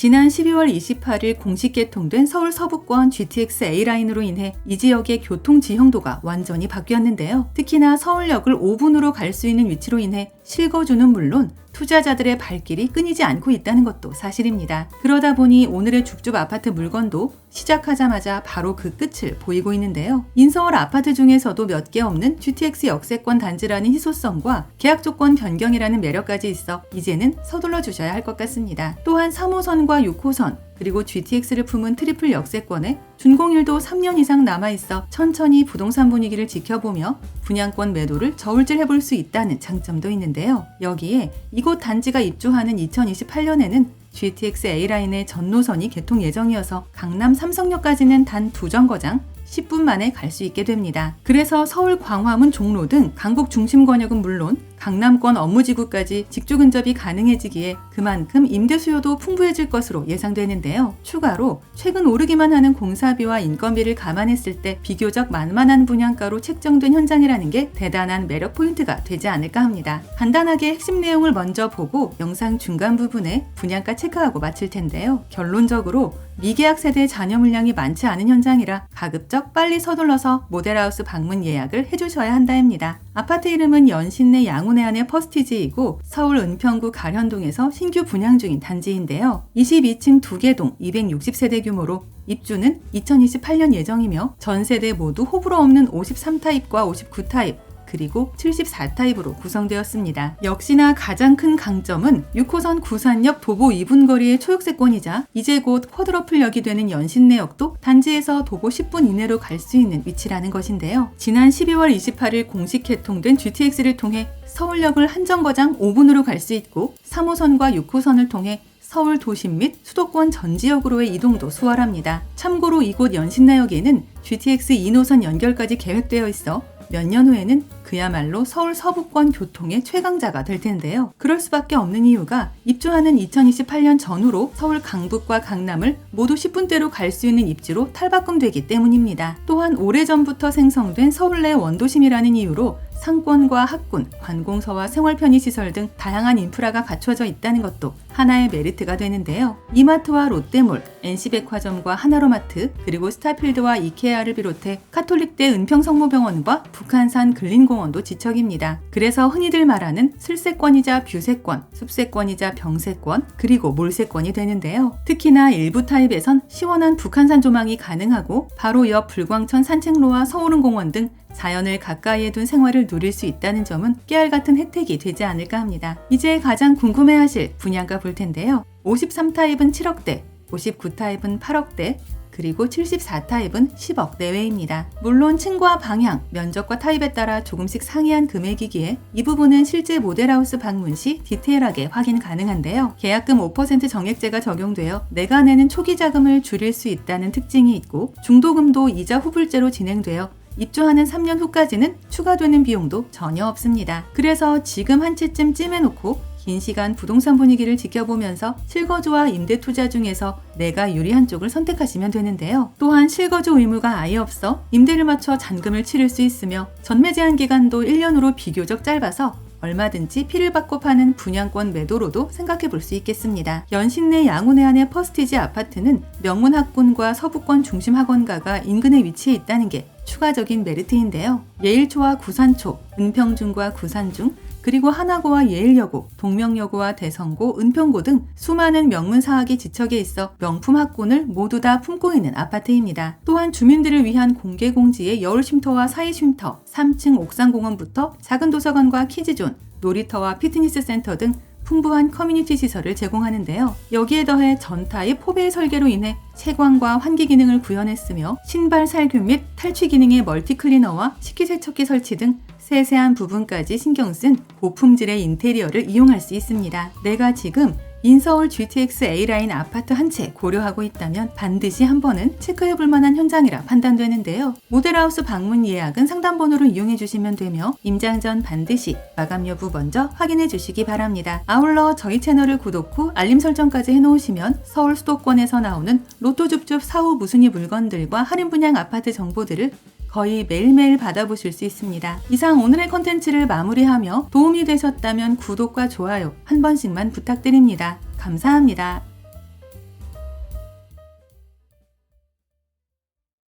지난 12월 28일 공식 개통된 서울 서부권 GTX A라인으로 인해 이 지역의 교통 지형도가 완전히 바뀌었는데요. 특히나 서울역을 5분으로 갈 수 있는 위치로 인해 실거주는 물론 투자자들의 발길이 끊이지 않고 있다는 것도 사실입니다. 그러다 보니 오늘의 줍줍 아파트 물건도 시작하자마자 바로 그 끝을 보이고 있는데요. 인서울 아파트 중에서도 몇 개 없는 GTX 역세권 단지라는 희소성과 계약 조건 변경이라는 매력까지 있어 이제는 서둘러 주셔야 할 것 같습니다. 또한 3호선과 6호선 그리고 GTX를 품은 트리플 역세권에 준공일도 3년 이상 남아있어 천천히 부동산 분위기를 지켜보며 분양권 매도를 저울질 해볼 수 있다는 장점도 있는데요. 여기에 이곳 단지가 입주하는 2028년에는 GTX A라인의 전 노선이 개통 예정이어서 강남 삼성역까지는 단 2정거장 10분 만에 갈 수 있게 됩니다. 그래서 서울 광화문 종로 등 강북 중심 권역은 물론 강남권 업무지구까지 직주 근접이 가능해지기에 그만큼 임대 수요도 풍부해질 것으로 예상되는데요. 추가로 최근 오르기만 하는 공사비와 인건비를 감안했을 때 비교적 만만한 분양가로 책정된 현장이라는 게 대단한 매력 포인트가 되지 않을까 합니다. 간단하게 핵심 내용을 먼저 보고 영상 중간 부분에 분양가 체크하고 마칠 텐데요. 결론적으로 미계약 세대 잔여 물량이 많지 않은 현장이라 가급적 빨리 서둘러서 모델하우스 방문 예약을 해주셔야 한다입니다. 아파트 이름은 연신내 양운해안의 퍼스티지이고 서울 은평구 가련동에서 신규 분양 중인 단지인데요. 22층 2개 동 260세대 규모로 입주는 2028년 예정이며 전 세대 모두 호불호 없는 53타입과 59타입 그리고 74타입으로 구성되었습니다. 역시나 가장 큰 강점은 6호선 구산역 도보 2분 거리의 초역세권이자 이제 곧 쿼드러플역이 되는 연신내역도 단지에서 도보 10분 이내로 갈 수 있는 위치라는 것인데요. 지난 12월 28일 공식 개통된 GTX를 통해 서울역을 한 정거장 5분으로 갈 수 있고 3호선과 6호선을 통해 서울 도심 및 수도권 전 지역으로의 이동도 수월합니다. 참고로 이곳 연신내역에는 GTX 2노선 연결까지 계획되어 있어 몇 년 후에는 그야말로 서울 서부권 교통의 최강자가 될 텐데요. 그럴 수밖에 없는 이유가 입주하는 2028년 전후로 서울 강북과 강남을 모두 10분대로 갈 수 있는 입지로 탈바꿈되기 때문입니다. 또한 오래전부터 생성된 서울 내 원도심이라는 이유로 상권과 학군, 관공서와 생활 편의시설 등 다양한 인프라가 갖춰져 있다는 것도 하나의 메리트가 되는데요. 이마트와 롯데몰, NC백화점과 하나로마트, 그리고 스타필드와 이케아를 비롯해 카톨릭대 은평성모병원과 북한산 근린공원도 지척입니다. 그래서 흔히들 말하는 슬세권이자 뷰세권, 숲세권이자 병세권, 그리고 몰세권이 되는데요. 특히나 일부 타입에선 시원한 북한산 조망이 가능하고 바로 옆 불광천 산책로와 서울은공원 등 자연을 가까이에 둔 생활을 누릴 수 있다는 점은 깨알같은 혜택이 되지 않을까 합니다. 이제 가장 궁금해하실 분양가 볼 텐데요. 53타입은 7억대, 59타입은 8억대, 그리고 74타입은 10억 내외입니다. 물론 층과 방향, 면적과 타입에 따라 조금씩 상이한 금액이기에 이 부분은 실제 모델하우스 방문 시 디테일하게 확인 가능한데요. 계약금 5% 정액제가 적용되어 내가 내는 초기 자금을 줄일 수 있다는 특징이 있고 중도금도 이자 후불제로 진행되어 입주하는 3년 후까지는 추가되는 비용도 전혀 없습니다. 그래서 지금 한 채쯤 찜해놓고 긴 시간 부동산 분위기를 지켜보면서 실거주와 임대 투자 중에서 내가 유리한 쪽을 선택하시면 되는데요. 또한 실거주 의무가 아예 없어 임대를 맞춰 잔금을 치를 수 있으며 전매 제한 기간도 1년으로 비교적 짧아서 얼마든지 피를 받고 파는 분양권 매도로도 생각해 볼 수 있겠습니다. 연신내 양운해안의 퍼스티지 아파트는 명문 학군과 서부권 중심 학원가가 인근에 위치해 있다는 게 추가적인 메리트인데요. 예일초와 구산초, 은평중과 구산중, 그리고 하나고와 예일여고, 동명여고와 대성고, 은평고 등 수많은 명문 사학이 지척에 있어 명품 학군을 모두 다 품고 있는 아파트입니다. 또한 주민들을 위한 공개 공지의 여울쉼터와 사이쉼터, 3층 옥상공원부터 작은 도서관과 키즈존, 놀이터와 피트니스 센터 등 풍부한 커뮤니티 시설을 제공하는데요. 여기에 더해 전타입 포베이 설계로 인해 채광과 환기 기능을 구현했으며 신발 살균 및 탈취 기능의 멀티 클리너와 식기세척기 설치 등 세세한 부분까지 신경 쓴 고품질의 인테리어를 이용할 수 있습니다. 내가 지금 인서울 GTX A라인 아파트 한 채 고려하고 있다면 반드시 한 번은 체크해볼 만한 현장이라 판단되는데요. 모델하우스 방문 예약은 상담번호를 이용해 주시면 되며 임장 전 반드시 마감 여부 먼저 확인해 주시기 바랍니다. 아울러 저희 채널을 구독 후 알림 설정까지 해놓으시면 서울 수도권에서 나오는 로또 줍줍 사후 무순위 물건들과 할인 분양 아파트 정보들을 거의 매일매일 받아보실 수 있습니다. 이상 오늘의 컨텐츠를 마무리하며 도움이 되셨다면 구독과 좋아요 한 번씩만 부탁드립니다. 감사합니다.